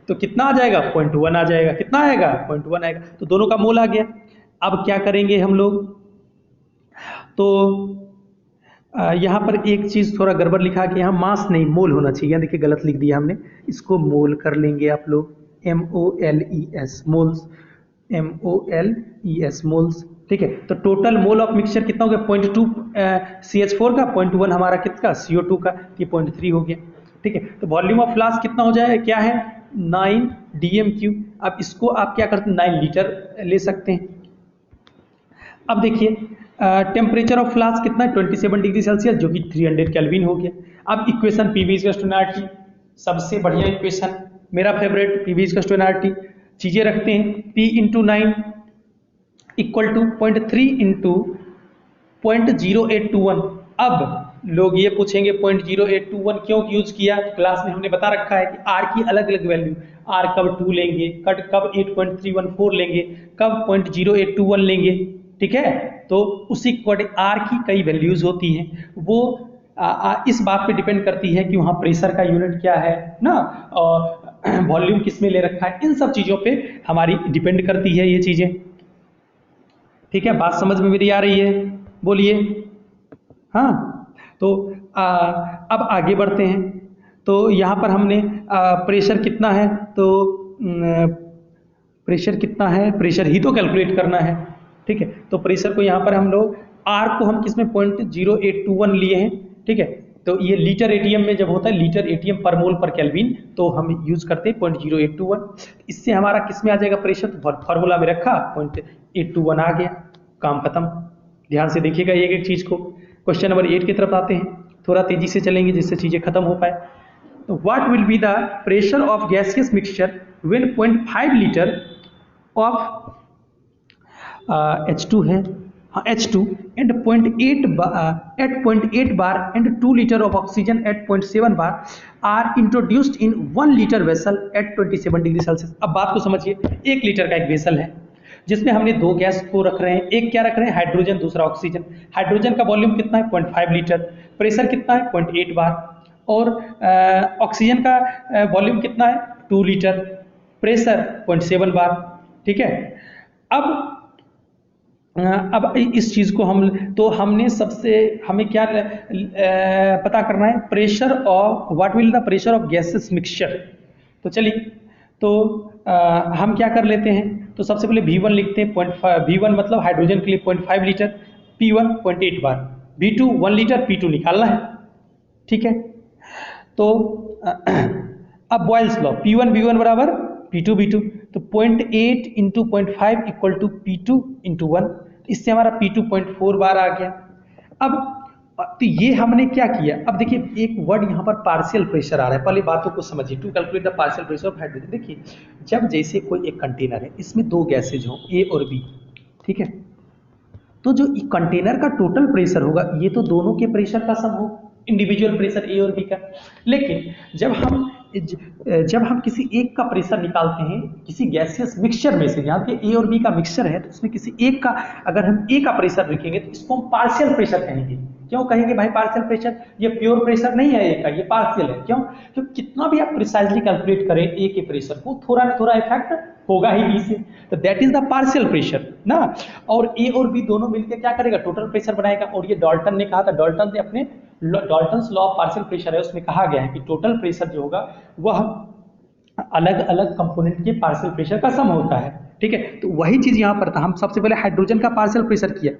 तो कितना आ जाएगा 0.1 आ जाएगा, कितना आएगा 0.1 आएगा, तो दोनों का मोल आ गया। अब क्या करेंगे हम लोग, तो यहाँ पर एक चीज़ थोड़ा गड़बड़ लिखा कि यहाँ मास नहीं मोल होना चाहिए, देखिए गलत लिख दिया हमने, इसको मोल कर लेंगे आप लोग, MOLES मोल्स, MOLES मोल्स, ठीक है। तो टोटल मोल ऑफ मिक्सचर कितना हो गया 0.2 CH4 का, 0.1 हमारा कितना CO2 का, ये 0.3 हो गया, ठीक है। तो वॉल्यूम ऑफ फ्लास्क कितना हो जाए, क्या है 9 dm3। अब इसको आप क्या करते हैं 9 लीटर ले सकते हैं। अब देखिए टेम्परेचर ऑफ फ्लास्क कितना है 27 डिग्री सेल्सियस, जो कि 300 केल्विन हो गया। अब इक्वेशन PV/nRT, सबसे बढ़िया इक्वेशन, मेरा फेवरेट PV/nRT, चीजें रखते हैं, P × 9 इक्वल टू 0.3 इंटू 0.0821। अब लोग ये पूछेंगे 0.0821 क्यों यूज किया, क्लास में हमने बता रखा है कि R की अलग अलग वैल्यू, R कब 2 लेंगे, कब 8.314 लेंगे, कब 0.0821 लेंगे, ठीक है। तो उसी R की कई वैल्यूज होती हैं, वो इस बात पे डिपेंड करती है कि वहाँ प्रेशर का यूनिट क्या है ना, और वॉल्यूम किस में ले रखा है, इन सब चीज़ों पे हमारी डिपेंड करती है ये चीज़ें, ठीक है। बात समझ में मेरी आ रही है, बोलिए हाँ। तो अब आगे बढ़ते हैं, तो यहाँ पर हमने प्रेशर कितना है, तो प्रेशर कितना है, प्रेशर ही तो कैलकुलेट करना है, ठीक है। तो प्रेशर को यहाँ पर हम लोग R को हम किस में 0.0821 लिए हैं, ठीक है, तो ये लीटर एटीएम में जब होता है लीटर एटीएम पर मोल पर केल्विन, तो हम यूज करते हैं 0.0821। इससे हमारा किस में आ जाएगा प्रेशर, फार्मूला में रखा 0.821 आ गया, काम खत्म। ध्यान से देखिएगा एक एक चीज को। क्वेश्चन नंबर 8 की तरफ आते हैं, थोड़ा तेजी से चलेंगे जिससे चीजें खत्म हो पाए। तो what will be the pressure of gaseous mixture when 0.5 litre of H2 है, हाँ H2 and 0.8 bar and 2 litre of oxygen at 0.7 bar are introduced in 1 litre vessel at 27 degree Celsius. अब बात को समझिए, 1 लीटर का एक वेसल है जिसमें हमने 2 गैस को रख रहे हैं, एक क्या रख रहे हैं हाइड्रोजन, दूसरा ऑक्सीजन। हाइड्रोजन का वॉल्यूम कितना है 0.5 लीटर, प्रेशर कितना है 0.8 बार, और ऑक्सीजन का वॉल्यूम कितना है 2 लीटर, प्रेशर 0.7 बार। ठीक है, अब इस चीज को हमें क्या पता करना है, pressure of what will the pressure of gases mixture. तो चलिए, तो हम क्या कर लेते हैं, तो सबसे पहले V1 लिखते हैं, V1 मतलब हाइड्रोजन के लिए 0.5 लीटर, P1 0.8 बार, V2 1 लीटर, P2 निकालना है। ठीक है, तो अब बॉयल्स लॉ, P1 V1 बराबर P2 V2, तो 0.8 into 0.5 equal to P2 into 1, इससे हमारा P2 0.4 बार आ गया। अब तो ये हमने क्या किया, अब देखिए एक वर्ड यहाँ पर पार्शियल प्रेशर आ रहा है, पहले बातों को समझिए। To calculate the partial pressure of hydrogen, देखिए जब जैसे कोई एक कंटेनर है, इसमें 2 गैसेज हों A और B, ठीक है, तो जो कंटेनर का टोटल प्रेशर होगा ये तो दोनों के प्रेशर का सम हो, इंडिविजुअल प्रेशर A और B का। लेकिन जब हम किसी एक का प्रेशर निकालते हैं किसी गैसियस मिक्सचर में से, यहाँ पे A और B का मिक्सचर है, तो उसमें किसी एक का अगर हम A का प्रेशर लिखेंगे तो इसको हम पार्शियल प्रेशर कहेंगे। क्यों कहेंगे भाई पार्शियल प्रेशर, ये प्योर प्रेशर नहीं है A का, ये पार्शियल है। क्यों, क्योंकि कितना भी आप प्रिसाइजली कैलकुलेट करें A के प्रेशर को, थोड़ा ना थोड़ा इफेक्ट होगा ही B से, तो that is the partial pressure ना। और A और B दोनों मिलकर क्या करेगा, टोटल प्रेशर बनाएगा। और ये डाल्टन ने कहा था, डाल्टन ने अपने Dalton's law of partial pressure है, उसमें कहा गया है कि टोटल प्रेशर जो होगा वह अलग अलग कंपोनेंट के पार्शियल प्रेशर का सम होता है। ठीक है, तो वही चीज यहाँ पर था। हम सबसे पहले हाइड्रोजन का पार्शियल प्रेशर किया,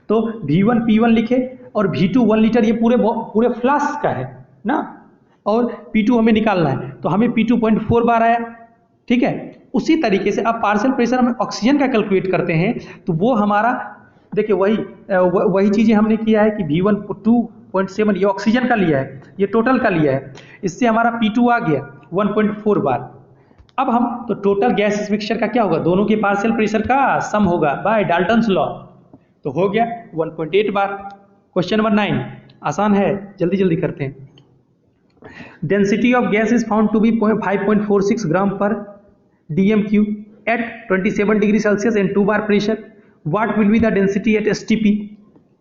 तो V1 P1 लिखे, और V2 1 लीटर ये पूरे फ्लास्क का है ना, और P2 हमें निकालना है, तो हमें P2 0.4 बार आया। ठीक है, उसी तरीके से अब पार्शियल प्रेशर हम ऑक्सीजन का कैलकुलेट करते हैं, तो वो हमारा देखिए वही चीजें हमने किया है कि V1 2.7 ये ऑक्सीजन का लिया है, ये टोटल का लिया है, इससे हमारा P2 आ गया 1.4 बार। अब हम तो टोटल गैस मिक्सचर का क्या होगा, दोनों के पार्शियल प्रेशर का सम होगा बाय डाल्टन्स लॉ, तो हो गया 1.8 बार। क्वेश्चन नंबर 9 आसान है, जल्दी जल्दी करते हैं। Density of gas is found to be 5.46 gram per DMQ at 27 degree celsius and 2 bar pressure. What will be the density at STP?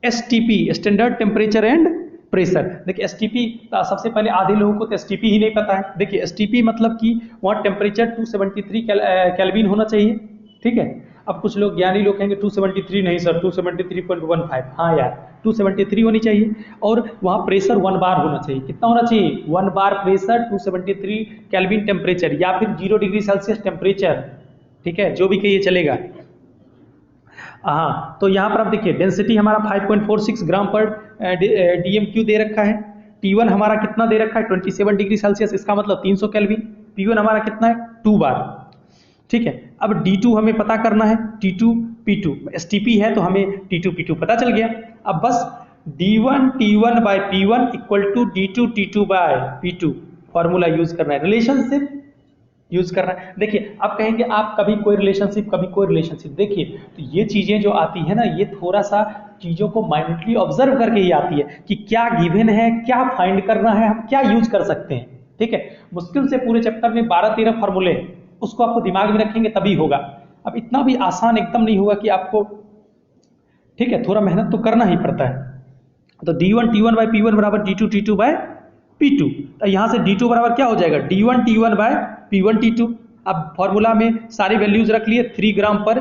STP standard temperature and pressure. देखिए STP सबसे पहले आधे लोगों को तो STP ही नहीं पता है। देखिए STP मतलब कि वहाँ टेम्परेचर 273 केल्विन होना चाहिए। ठीक है, अब कुछ लोग ज्ञानी लोग कहेंगे 273 नहीं सर 273.15, हाँ यार 273 होनी चाहिए, और वहाँ प्रेशर 1 बार होना चाहिए। कितना होना चाहिए, 1 बार प्रेशर, 273 केल्विन टेम्परेचर, या फिर 0 डिग्री सेल्सियस टेम्परेचर। ठीक है, जो भी कहिए चलेगा। हाँ, तो यहाँ पर आप देखिए डेंसिटी हमारा 5.46 ग्राम पर DMQ दे रखा है, T1 हमारा कितना दे रखा है 27 डिग्री सेल्सियस, इसका मतलब 300 केल्विन, P1 हमारा कितना है 2 बार। ठीक है, अब D2 हमें पता करना है, T2 P2, STP है तो हमें T2 P2 पता चल गया। अब बस D1 T1 by P1 equal to D2 T2 by P2 formula use करना है, रिलेशनशिप यूज करना है। देखिए अब कहेंगे आप कभी कोई रिलेशनशिप कभी कोई रिलेशनशिप, देखिए तो ये चीजें जो आती है ना, ये थोड़ा सा चीजों को माइन्यूटली ऑब्जर्व करके ही आती है कि क्या गिवन है, क्या फाइंड करना है, हम क्या यूज कर सकते हैं। ठीक है, मुश्किल से पूरे चैप्टर में 12-13 फॉर्मूले, उसको आपको दिमाग में रखेंगे तभी होगा। अब इतना भी आसान एकदम नहीं होगा कि आपको, ठीक है, थोड़ा मेहनत तो करना ही पड़ता है। तो D1 T1 बाय P1 बराबर D2 T2 बाय P2, तो यहाँ से D2 बराबर क्या हो जाएगा D1 T1 by P1 T2। अब फॉर्मूला में सारी वैल्यूज रख लिए, 3 ग्राम पर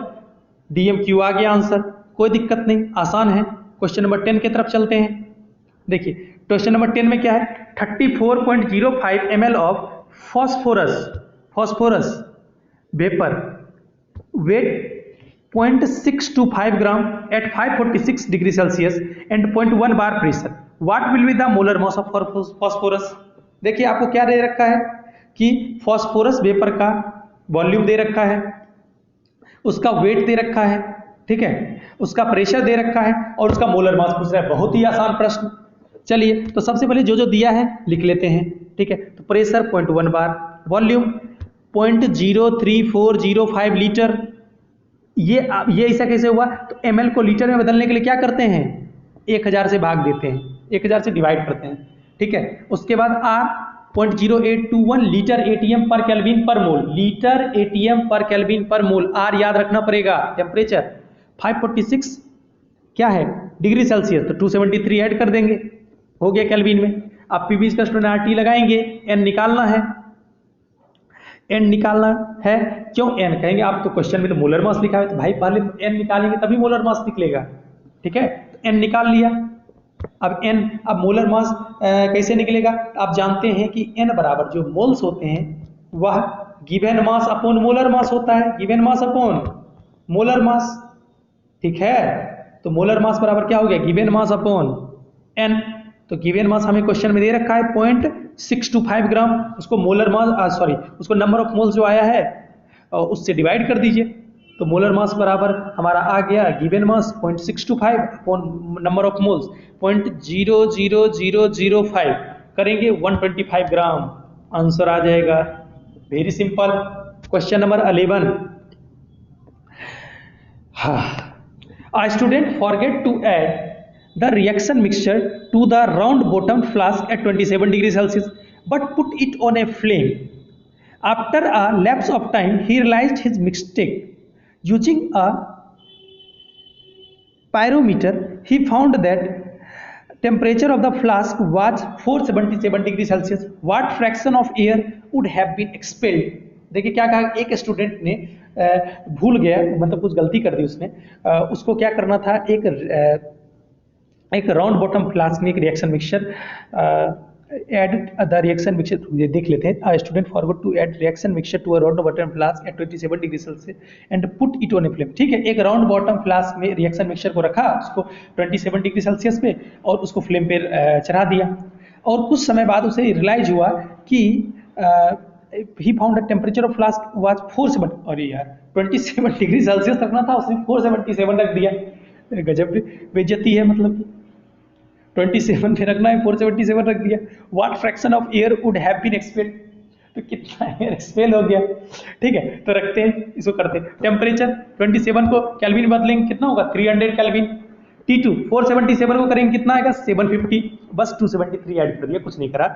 DMQ आ गया आंसर, कोई दिक्कत नहीं, आसान है। क्वेश्चन नंबर 10 की तरफ चलते हैं। देखिए क्वेश्चन नंबर 10 में क्या है, 34.05 ml of phosphorus vapour weight 0.625 gram at 546 degree celsius and 0.1 bar pressure, what will be the molar mass of phosphorus. देखिए आपको क्या दे रखा है कि फॉस्फोरस वेपर का वॉल्यूम दे रखा है, उसका वेट दे रखा है, ठीक है, उसका प्रेशर दे रखा है और उसका मोलर मास पूछ रहा है। बहुत ही आसान प्रश्न। चलिए तो सबसे पहले जो जो दिया है लिख लेते हैं, ठीक है। तो प्रेशर 0.1 बार, वॉल्यूम 0.03405 लीटर। ये ऐसा कैसे हुआ, तो ml को लीटर में बदलने के लिए क्या करते हैं, 1000 से भाग देते हैं, 1000 से डिवाइड करते हैं, ठीक है। उसके बाद R 0.0821 लीटर एटीएम पर केल्विन पर मोल, लीटर एटीएम पर केल्विन पर मोल। R याद रखना पड़ेगा। टेम्परेचर 546 क्या है डिग्री सेल्सियस, तो 273 ऐड कर देंगे, हो गया केल्विन में। अब पी का स्टूडेंट RT लगाएंगे, n निकालना है, n निकालना है। क्यों n कहेंगे आप, तो क्वेश्चन में तो मोलर मास लिखा है, तो भाई पहले n निकालेंगे तभी मोलर मास निकलेगा, ठीक है। तो n निकाल लिया। अब मोलर मास कैसे निकलेगा, आप जानते हैं कि n बराबर जो मोल्स होते हैं वह given mass upon molar mass होता है, given mass upon molar mass, ठीक है। तो मोलर मास बराबर क्या हो गया, गिवन मास अपॉन n। तो गिवन मास हमें क्वेश्चन में दे रखा है 0.625 ग्राम, उसको मोलर मास उसको नंबर ऑफ मोल्स जो आया है उससे डिवाइड कर दीजिए। तो मोलर मास बराबर हमारा आ गया given mass 0.625 upon number of moles 0.00005 करेंगे 125 ग्राम, आंसर आ जाएगा। Very simple. Question number 11, a student forget to add the reaction mixture to the round bottom flask at 27 degrees Celsius but put it on a flame. After a lapse of time he realized his mistake. Using a pyrometer he found that temperature of the flask was 477 degrees Celsius. What fraction of air would have been expelled? देखिए क्या कहा, एक student ने भूल गया, मतलब कुछ गलती कर दी उसने, उसको क्या करना था, एक राउंड बॉटम फ्लास्क में एक reaction mixture add the reaction mixture, देख लेते हैं। Student forgot to add reaction mixture to a round bottom flask at 27 degree celsius and put it on a flame, ठीक है। एक राउंड बॉटम फ्लास्क में reaction mixture को रखा, उसको 27 डिग्री सेल्सियस पे और उसको फ्लेम पे चढ़ा दिया, और कुछ समय बाद उसे रियलाइज हुआ कि he found the temperature of flask was 470, और यार 27 डिग्री सेल्सियस रखना था, उसने 477 रख दिया। गजब बेइज्जती है, मतलब 27 पे रखना है 477 रख दिया। What fraction of air would have been expelled, तो कितना एयर एक्सपेल हो गया, ठीक है। तो रखते हैं, इसको करते हैं। टेम्परेचर 27 को केल्विन बदलेंगे, कितना होगा 300 केल्विन। T2 477 को करेंगे, कितना आएगा 750, बस 273 ऐड कर दिया, कुछ नहीं करा,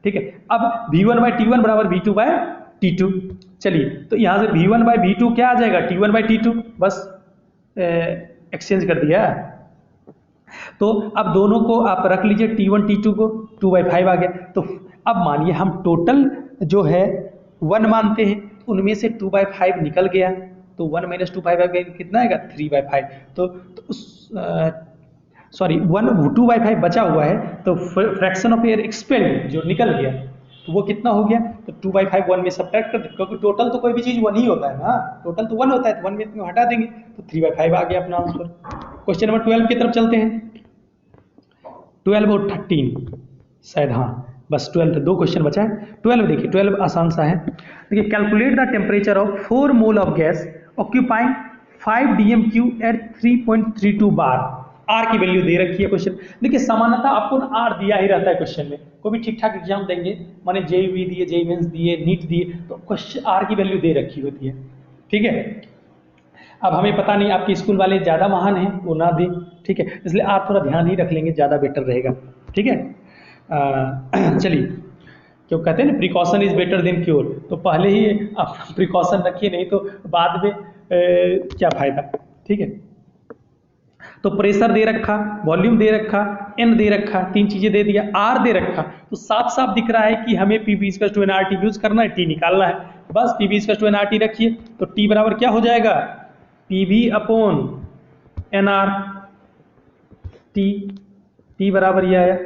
ठीक है। अब V1/T1 बराबर V2/T2। चलिए तो यहाँ से V1/V2 क्या आ जाएगा, T1/T2, बस एक्सचेंज कर दिया। तो अब दोनों को आप रख लीजिए, T1 T2 को 2/5 आ गया। तो अब मानिए हम टोटल जो है 1 मानते हैं, उनमें से 2/5 निकल गया, तो 1 - 2/5 कितना आएगा 3/5। तो 2/5 बचा हुआ है, तो फ्रैक्शन ऑफ एयर एक्सपेल्ड जो निकल गया तो वो कितना हो गया, तो 2/5 1 में सब्ट्रैक्ट कर दे, क्योंकि टोटल तो कोई भी चीज 1 ही होता है ना, टोटल तो 1 होता है, तो 1 में हटा देंगे तो 3/5 आ गया अपना आंसर। क्वेश्चन नंबर 12 की तरफ चलते हैं। 12 और 13 शायद, हाँ बस 12 तो 2 क्वेश्चन बचा है। 12 देखिए, 12 आसान सा है। देखिए calculate the temperature of 4 mole of gas occupying 5 dmq at 3.32 bar. R की वैल्यू दे रखी है क्वेश्चन। देखिए सामान्यतः आपको आर दिया ही रहता है क्वेश्चन में, कोई भी ठीक ठाक एग्जाम देंगे, माने जेईई दिए, जेईई मेंस दिए, नीट दिए, तो क्वेश्चन आर की वैल्यू दे रखी होती है, ठीक है। अब हमें पता नहीं आपके स्कूल वाले ज़्यादा महान हैं, वो ना दें, ठीक है, इसलिए आप थोड़ा ध्यान ही रख लेंगे, ज़्यादा बेटर रहेगा, ठीक है। चलिए, क्यों कहते हैं ना precaution is better than cure, तो पहले ही आप प्रिकॉशन रखिए, नहीं तो बाद में क्या फायदा, ठीक है। तो प्रेशर दे रखा, वॉल्यूम दे रखा, एन दे रखा, 3 चीजें दे दिया, आर दे रखा, तो साफ साफ दिख रहा है कि हमें P V to n R T use करना है, टी निकालना है, बस P V to n R T रखिए, तो टी बराबर क्या हो जाएगा, P V upon n R, T बराबर ये आया,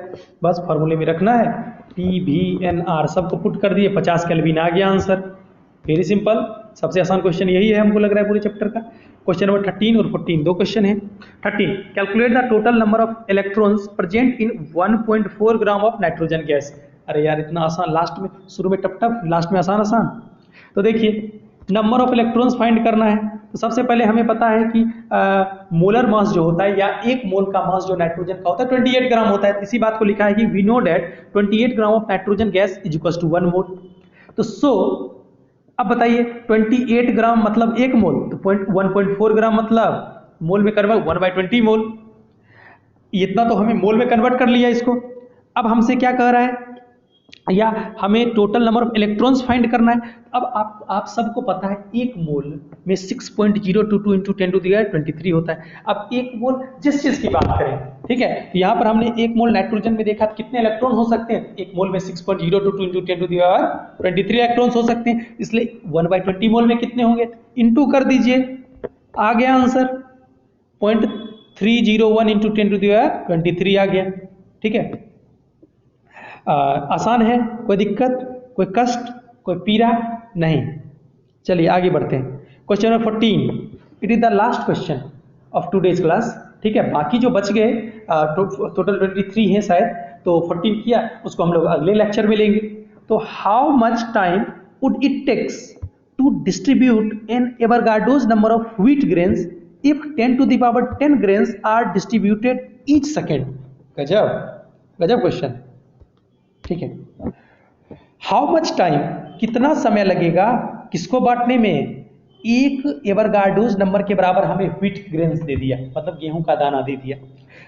बस फॉर्मूले में रखना है, पी वी एन आर, सबको पुट कर दिए, 50 केल्विन आ गया आंसर। वेरी सिंपल, सबसे आसान क्वेश्चन यही है हमको लग रहा है पूरे चैप्टर का। क्वेश्चन नंबर 13 और 14 दो क्वेश्चन है। 13, calculate the total number of electrons present in 1.4 gram of nitrogen gas. अरे यार इतना आसान, लास्ट में शुरू में टफ टफ, लास्ट में आसान आसान। तो देखिए नंबर ऑफ इलेक्ट्रॉन्स फाइंड करना है, तो सबसे पहले हमें पता है कि मोलर मास जो होता है या एक मोल का मास जो नाइट्रोजन का होता है 28 ग्राम होता है। इसी बात को लिखा है कि we know that 28 gram of nitrogen gas is equal to 1 mole. तो अब बताइए 28 ग्राम मतलब एक मोल, तो 1.4 ग्राम मतलब मोल में कन्वर्ट 1/20 मोल। इतना तो हमें मोल में कन्वर्ट कर लिया इसको। अब हमसे क्या कह रहा है, या हमें total number of electrons find करना है। अब आप सबको पता है एक मोल में 6.022 इंटू 10⁻23 होता है। अब एक मोल जिस चीज की बात करें, ठीक है, तो यहाँ पर हमने एक मोल नाइट्रोजन में देखा कितने इलेक्ट्रॉन हो सकते हैं, एक मोल में 6.022 इंटू 10⁻23 इलेक्ट्रॉन्स हो सकते हैं, इसलिए 1/20 मोल में कितने होंगे, इंटू कर दीजिए, आ गया आंसर 0.301 इंटू 10⁻23 आ गया। ठीक है, आसान है, कोई दिक्कत, कोई कष्ट, कोई पीड़ा नहीं। चलिए आगे बढ़ते हैं। Question number 14, it is the last question of today's class. ठीक है, बाकी जो बच गए टोटल 23 हैं शायद, तो 14 किया, उसको हम लोग अगले लेक्चर में लेंगे। तो how much time would it takes to distribute an Avogadro's number of wheat grains if 10⁻10 grains are distributed each second. गजब गजब क्वेश्चन। ठीक है, हाउ मच टाइम, कितना समय लगेगा किसको बांटने में, एक एवोगाड्रोस नंबर के बराबर हमें व्हीट ग्रेन्स दे दिया, मतलब गेहूं का दाना दे दिया,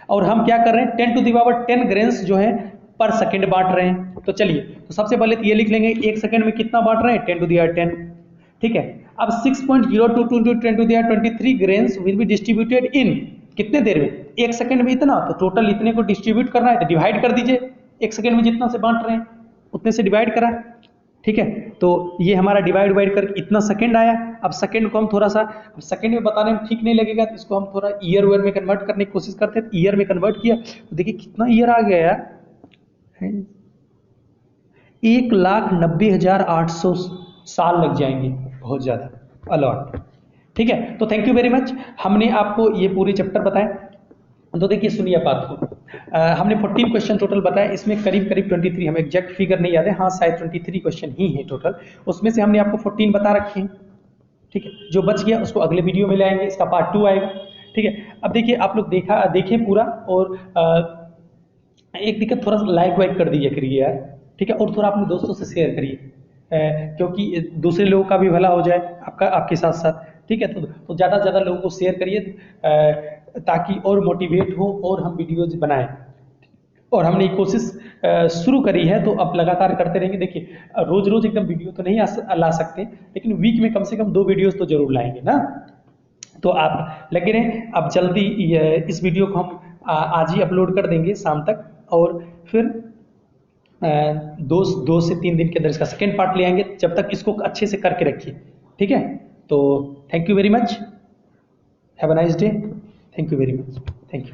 और हम क्या कर रहे हैं 10⁻10 ग्रेन्स जो है पर सेकंड बांट रहे हैं। तो चलिए, तो सबसे पहले तो ये लिख लेंगे एक सेकंड में कितना बांट रहे हैं 10⁻10। ठीक है, अब 6.022 into 10⁻23 grains will be distributed in कितने देर में, एक सेकंड में इतना, तो टोटल इतने को डिस्ट्रीब्यूट करना है तो डिवाइड कर दीजिए, एक सेकंड में जितना से बांट रहे हैं उतने से डिवाइड करा। ठीक है, तो ये हमारा डिवाइड करके इतना सेकंड आया। अब सेकंड को हम थोड़ा सा, सेकंड में बताने में ठीक नहीं लगेगा तो इसको हम थोड़ा ईयर वेयर में कन्वर्ट करने की कोशिश करते हैं। ईयर में कन्वर्ट किया तो देखिए कितना ईयर आ गया यार, 1,90,800 साल लग जाएंगे, बहुत ज्यादा, अलॉट। ठीक है, तो थैंक यू वेरी मच। हमने आपको ये पूरी चैप्टर बताए। तो देखिए सुनिए बात को, हमने 14 क्वेश्चन टोटल बताया, इसमें करीब 23, हमें एग्जैक्ट फिगर नहीं याद है, हाँ शायद 23 क्वेश्चन ही है टोटल, उसमें से हमने आपको 14 बता रखे हैं। ठीक है, जो बच गया उसको अगले वीडियो में लाएंगे, इसका पार्ट 2 आएगा। ठीक है, अब देखिए आप लोग देखें पूरा, और एक दिक्कत, थोड़ा सा लाइक वाइक कर दीजिए करिए यार। ठीक है, और थोड़ा अपने दोस्तों से शेयर करिए, क्योंकि दूसरे लोगों का भी भला हो जाए आपके साथ साथ। ठीक है, तो ज़्यादा से ज़्यादा लोगों को शेयर करिए ताकि और मोटिवेट हो और हम वीडियोज बनाएं। और हमने ये कोशिश शुरू करी है, तो अब लगातार करते रहेंगे। देखिए रोज रोज एकदम वीडियो तो नहीं ला सकते, लेकिन वीक में कम से कम 2 वीडियोस तो जरूर लाएंगे ना। तो आप लगे रहें, अब जल्दी इस वीडियो को हम आज ही अपलोड कर देंगे शाम तक, और फिर 2 से 3 दिन के अंदर इसका सेकेंड पार्ट ले आएंगे। जब तक इसको अच्छे से करके रखिए। ठीक है, तो thank you very much, have a nice day, thank you very much, thank you.